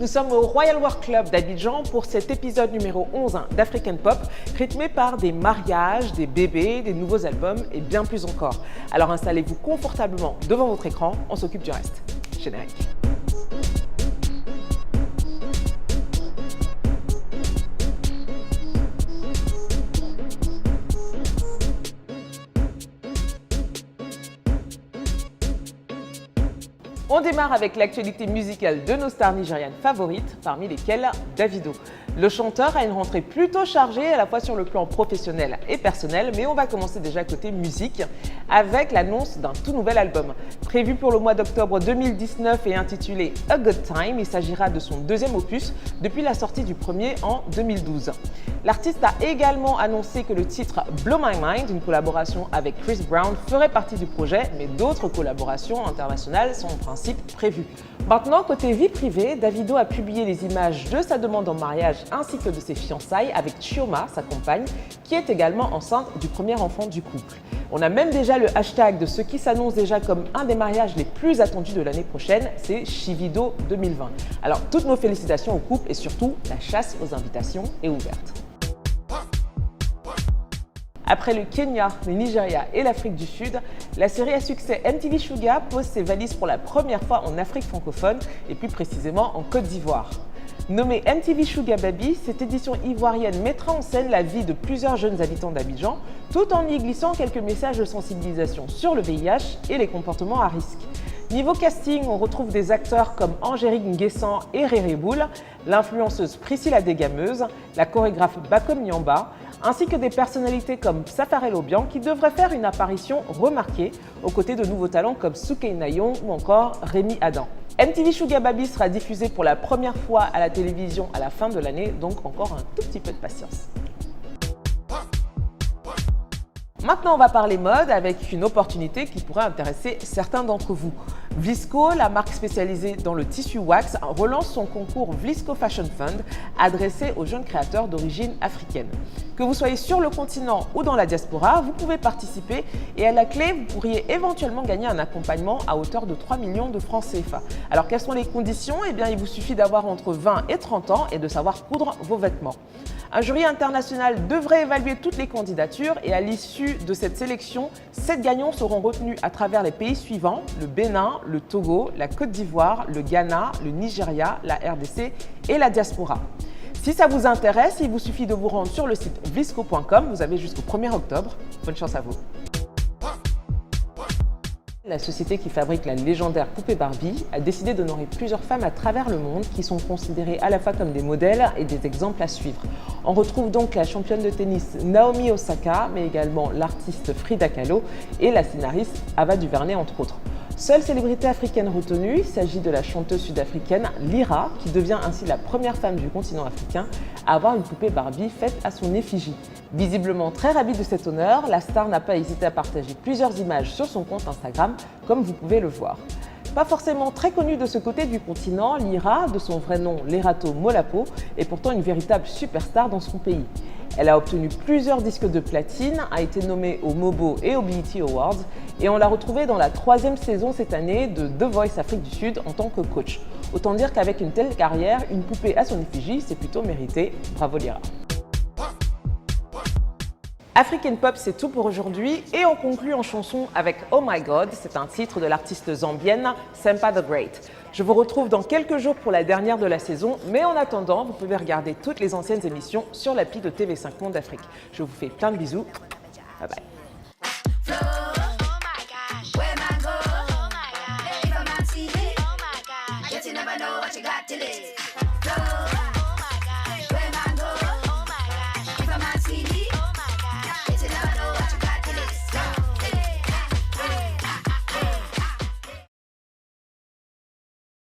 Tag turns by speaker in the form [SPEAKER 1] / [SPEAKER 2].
[SPEAKER 1] Nous sommes au Royal Work Club d'Abidjan pour cet épisode numéro 11 d'African Pop, rythmé par des mariages, des bébés, des nouveaux albums et bien plus encore. Alors installez-vous confortablement devant votre écran, on s'occupe du reste. Générique. On démarre avec l'actualité musicale de nos stars nigérianes favorites, parmi lesquelles Davido. Le chanteur a une rentrée plutôt chargée à la fois sur le plan professionnel et personnel, mais on va commencer déjà côté musique avec l'annonce d'un tout nouvel album. Prévu pour le mois d'octobre 2019 et intitulé A Good Time, il s'agira de son deuxième opus depuis la sortie du premier en 2012. L'artiste a également annoncé que le titre Blow My Mind, une collaboration avec Chris Brown, ferait partie du projet, mais d'autres collaborations internationales sont en principe prévues. Maintenant, côté vie privée, Davido a publié les images de sa demande en mariage ainsi que de ses fiançailles avec Chioma, sa compagne, qui est également enceinte du premier enfant du couple. On a même déjà le hashtag de ce qui s'annonce déjà comme un des mariages les plus attendus de l'année prochaine, c'est Chivido 2020. Alors toutes nos félicitations au couple et surtout la chasse aux invitations est ouverte. Après le Kenya, le Nigeria et l'Afrique du Sud, la série à succès MTV Shuga pose ses valises pour la première fois en Afrique francophone et plus précisément en Côte d'Ivoire. Nommée MTV Shuga Baby, cette édition ivoirienne mettra en scène la vie de plusieurs jeunes habitants d'Abidjan, tout en y glissant quelques messages de sensibilisation sur le VIH et les comportements à risque. Niveau casting, on retrouve des acteurs comme Angérique Nguessan et Réré Boul, l'influenceuse Priscilla Desgameuses, la chorégraphe Bakom Nyamba, ainsi que des personnalités comme Safarel Obiang qui devraient faire une apparition remarquée aux côtés de nouveaux talents comme Soukey Nayon ou encore Rémi Adam. MTV Shuga Baby sera diffusé pour la première fois à la télévision à la fin de l'année, donc encore un tout petit peu de patience. Maintenant, on va parler mode avec une opportunité qui pourrait intéresser certains d'entre vous. Vlisco, la marque spécialisée dans le tissu wax, relance son concours Vlisco Fashion Fund adressé aux jeunes créateurs d'origine africaine. Que vous soyez sur le continent ou dans la diaspora, vous pouvez participer et à la clé, vous pourriez éventuellement gagner un accompagnement à hauteur de 3 millions de francs CFA. Alors, quelles sont les conditions? Eh bien, il vous suffit d'avoir entre 20 et 30 ans et de savoir coudre vos vêtements. Un jury international devrait évaluer toutes les candidatures et à l'issue de cette sélection, 7 gagnants seront retenus à travers les pays suivants, le Bénin, le Togo, la Côte d'Ivoire, le Ghana, le Nigeria, la RDC et la diaspora. Si ça vous intéresse, il vous suffit de vous rendre sur le site vlisco.com, vous avez jusqu'au 1er octobre. Bonne chance à vous. La société qui fabrique la légendaire poupée Barbie a décidé d'honorer plusieurs femmes à travers le monde qui sont considérées à la fois comme des modèles et des exemples à suivre. On retrouve donc la championne de tennis Naomi Osaka, mais également l'artiste Frida Kahlo et la scénariste Ava DuVernay entre autres. Seule célébrité africaine retenue, il s'agit de la chanteuse sud-africaine Lyra, qui devient ainsi la première femme du continent africain à avoir une poupée Barbie faite à son effigie. Visiblement très ravie de cet honneur, la star n'a pas hésité à partager plusieurs images sur son compte Instagram, comme vous pouvez le voir. Pas forcément très connue de ce côté du continent, Lyra, de son vrai nom Lerato Molapo, est pourtant une véritable superstar dans son pays. Elle a obtenu plusieurs disques de platine, a été nommée aux Mobo et aux BET Awards et on l'a retrouvée dans la 3e saison cette année de The Voice Afrique du Sud en tant que coach. Autant dire qu'avec une telle carrière, une poupée à son effigie, c'est plutôt mérité. Bravo Lyra. African Pop, c'est tout pour aujourd'hui et on conclut en chanson avec Oh My God, c'est un titre de l'artiste zambienne Sempa the Great. Je vous retrouve dans quelques jours pour la dernière de la saison, mais en attendant, vous pouvez regarder toutes les anciennes émissions sur l'appli de TV5 Monde Afrique. Je vous fais plein de bisous, bye bye.